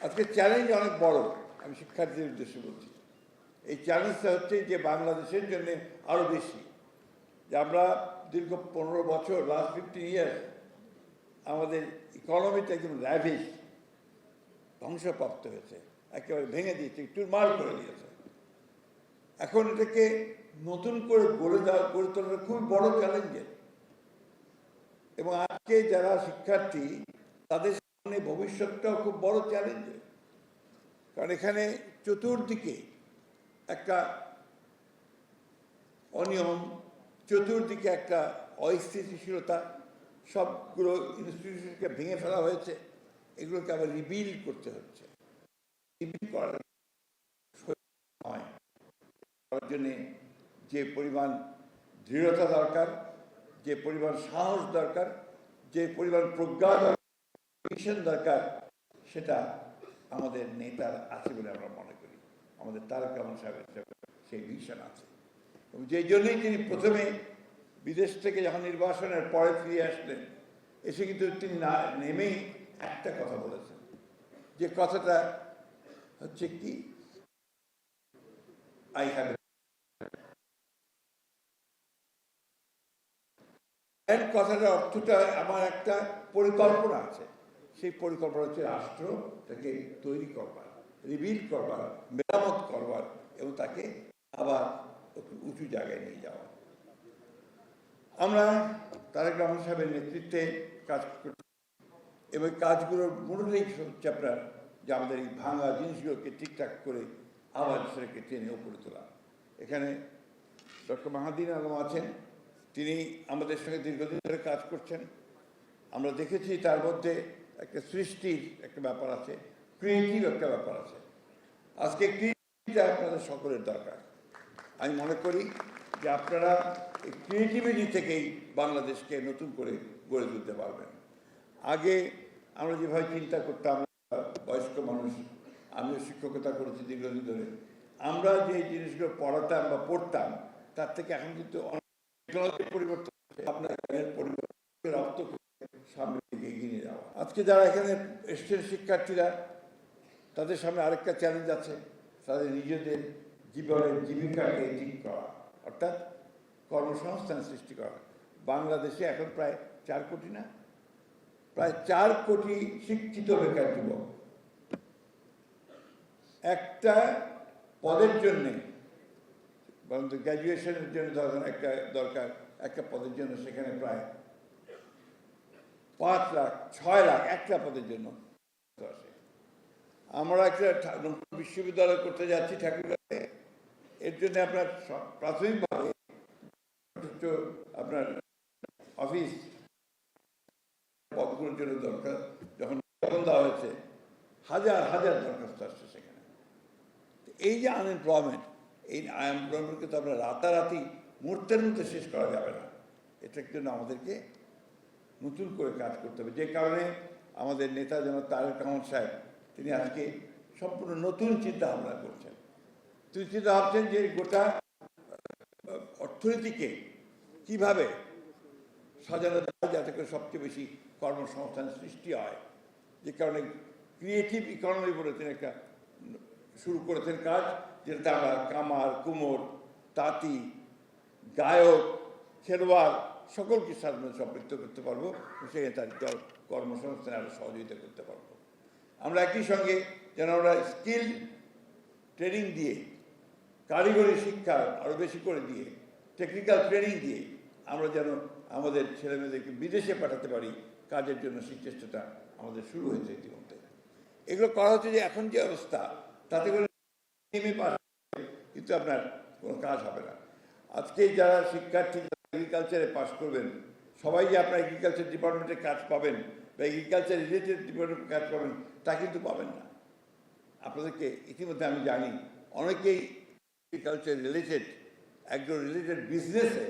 আজকে চ্যালেঞ্জ অনেক বড়। আমি শিক্ষার্থীদের উদ্দেশ্যে বলছি, এই চ্যালেঞ্জটা হচ্ছে যে বাংলাদেশের জন্য আরও বেশি, যে আমরা দীর্ঘ 15 বছর, লাস্ট 15 ইয়ার্স আমাদের ইকোনমিটা একদম র্যাভিশ, ধ্বংসপ্রাপ্ত হয়েছে, একেবারে ভেঙে দিয়েছে, চুরমার করে দিয়েছে। এখন এটাকে নতুন করে গড়ে তোলার খুব বড় চ্যালেঞ্জের। এবং আজকে যারা শিক্ষার্থী তাদের সামনে ভবিষ্যৎটাও খুব বড় চ্যালেঞ্জের, কারণ এখানে চতুর্দিকে একটা অনিয়ম, চতুর্দিকে একটা অস্থিতিশীলতা, সবগুলো ইনস্টিটিউশনকে ভেঙে ফেলা হয়েছে, এগুলোকে আবার রিবিল্ড করতে হচ্ছে। রিবিল্ড করার জন্যে যে পরিমাণ দৃঢ়তা দরকার, যে পরিমাণ সাহস দরকার, যে পরিমাণ প্রজ্ঞা দরকার, সেটা আমাদের নেতার আছে বলে আমরা মনে করি। আমাদের তারেক রহমান সাহেবের সেই ভিশন আছে, এবং যেই জন্যই তিনি প্রথমে বিদেশ থেকে যখন নির্বাসনের পরে ফিরে আসলেন, এসে কিন্তু তিনি নেমেই একটা কথা বলেছেন, যে কথাটা হচ্ছে কি, আই হ্যাভ কথাটার অর্থটা, আমার একটা পরিকল্পনা আছে, সেই পরিকল্পনা হচ্ছে রাষ্ট্রটাকে তৈরি করবার, রিবিল্ড করবার, মেরামত করবার, এবং তাকে আবার উঁচু জায়গায় নিয়ে যাওয়া। আমরা তারেক রহমান সাহেবের নেতৃত্বে কাজ করছি, এবং কাজগুলোর মূলই হচ্ছে আপনার যে আমাদের এই ভাঙা জিনিসগুলোকে ঠিকঠাক করে আবার সেটাকে টেনে উপরে তোলা। এখানে ডক্টর মাহাদিন আলম আছেন, তিনি আমাদের সঙ্গে দীর্ঘদিন ধরে কাজ করছেন। আমরা দেখেছি তার মধ্যে একটা সৃষ্টির একটা ব্যাপার আছে, ক্রিয়েটিভ একটা ব্যাপার আছে। আজকে ক্রিয়েটিভিটিটা আপনাদের সকলের দরকার। আমি মনে করি যে আপনারা এই ক্রিয়েটিভিটি থেকেই বাংলাদেশকে নতুন করে গড়ে তুলতে পারবেন। আগে আমরা যেভাবে চিন্তা করতাম, বয়স্ক মানুষ, আমিও শিক্ষকতা করেছি দীর্ঘদিন ধরে, আমরা যে জিনিসগুলো পড়াতাম বা পড়তাম, তার থেকে এখন কিন্তু পরিবর্তন, আপনার পরিবর্তন রপ্ত সামনে দিকে এগিয়ে যাওয়া। আজকে যারা এখানে এসছেন শিক্ষার্থীরা, তাদের সামনে আরেকটা চ্যালেঞ্জ আছে, তাদের নিজেদের জীবনের জীবিকাকে ঠিক করা, অর্থাৎ কর্মসংস্থান সৃষ্টি করা। বাংলাদেশে এখন প্রায় 4 কোটি, না প্রায় 4 কোটি শিক্ষিত বেকার যুবক। একটা পদের জন্যে, বরঞ্চ গ্র্যাজুয়েশনের জন্য ধরেন একটা দরকার, একটা পদের জন্য সেখানে প্রায় 5 লাখ 6 লাখ একটা পদের জন্য আসে। আমরা একটা বিশ্ববিদ্যালয় করতে যাচ্ছি ঠাকুরগাঁওয়ে, এর জন্য আপনার প্রাথমিকভাবে আপনার অফিস পদগুলোর জন্য দরকার, যখন দেওয়া হয়েছে হাজার হাজার দরখাস্ত আসছে সেখানে। এই যে আনএমপ্লয়মেন্ট, এই আনএমপ্লয়মেন্টকে তো আমরা রাতারাতি মুহূর্তের মধ্যে শেষ করা যাবে না। এটার জন্য আমাদেরকে নতুন করে কাজ করতে হবে, যে কারণে আমাদের নেতা যেন তারেক রহমান সাহেব, তিনি আজকে সম্পূর্ণ নতুন চিন্তা ভাবনা করছেন। তিনি চিন্তা ভাবছেন যে গোটা অর্থনীতিকে কিভাবে সাজানো যায় যাতে করে সবচেয়ে বেশি কর্মসংস্থান সৃষ্টি হয়, যে কারণে ক্রিয়েটিভ ইকোনমি বলে তিনি একটা শুরু করেছেন কাজ, যেটাতে আমরা কামার, কুমোর, তাঁতি, গায়ক, খেলোয়াড় সকলকে সাধারণত সম্পৃক্ত করতে পারবো, সেখানে তার কর্মসংস্থানে আরও সহযোগিতা করতে পারবো। আমরা একই সঙ্গে যেন আমরা স্কিল ট্রেনিং দিয়ে, কারিগরি শিক্ষা আরও বেশি করে দিয়ে, টেকনিক্যাল ট্রেনিং দিয়ে আমরা যেন আমাদের ছেলেমেয়েদেরকে বিদেশে পাঠাতে পারি কাজের জন্য, সেই চেষ্টাটা আমাদের শুরু হয়েছে ইতিমধ্যে। এগুলো করা হচ্ছে যে এখন যে অবস্থা, তাতে করে কিন্তু আপনার কোনো কাজ হবে না। আজকে যারা শিক্ষার্থী এগ্রিকালচারে পাস করবেন, সবাই যে আপনার এগ্রিকালচার ডিপার্টমেন্টে কাজ পাবেন বা এগ্রিকালচার রিলেটেড ডিপার্টমেন্টে কাজ পাবেন, তা কিন্তু পাবেন না। আপনাদেরকে ইতিমধ্যে আমি জানি অনেকেই এগ্রিকালচার রিলেটেড, অ্যাগ্রো রিলেটেড বিজনেসে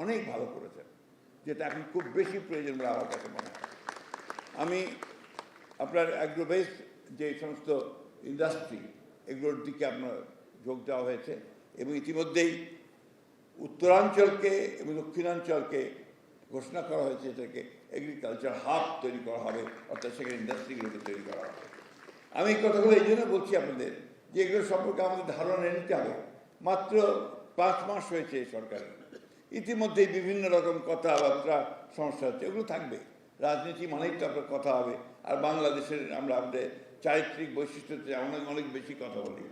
অনেক ভালো করেছেন, যেটা এখন খুব বেশি প্রয়োজন বলে আমার কাছে মনে হয়। আমি আপনার অ্যাগ্রো বেসড যে সমস্ত ইন্ডাস্ট্রি, এগুলোর দিকে আপনার যোগ দেওয়া হয়েছে, এবং ইতিমধ্যেই উত্তরাঞ্চলকে এবং দক্ষিণাঞ্চলকে ঘোষণা করা হয়েছে এটাকে এগ্রিকালচার হাব তৈরি করা হবে, অর্থাৎ সেখানে ইন্ডাস্ট্রিগুলোকে তৈরি করা হবে। আমি এই কথাগুলো এই জন্য বলছি আপনাদের যে এগুলো সম্পর্কে আমাদের ধারণা নিতে হবে। মাত্র 5 মাস হয়েছে এই সরকারের, ইতিমধ্যেই বিভিন্ন রকম কথাবার্তা সমস্যা হচ্ছে, এগুলো থাকবে। রাজনীতি মানেই তো আপনার কথা হবে। আর বাংলাদেশের আমরা আমাদের চারিত্রিক বৈশিষ্ট্যতে অনেক অনেক বেশি কথা বলি,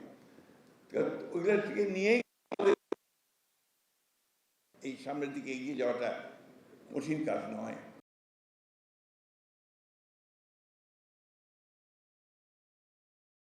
ওইগুলোর থেকে নিয়েই এই সামনের দিকে এগিয়ে যাওয়াটা কঠিন কাজ নয়।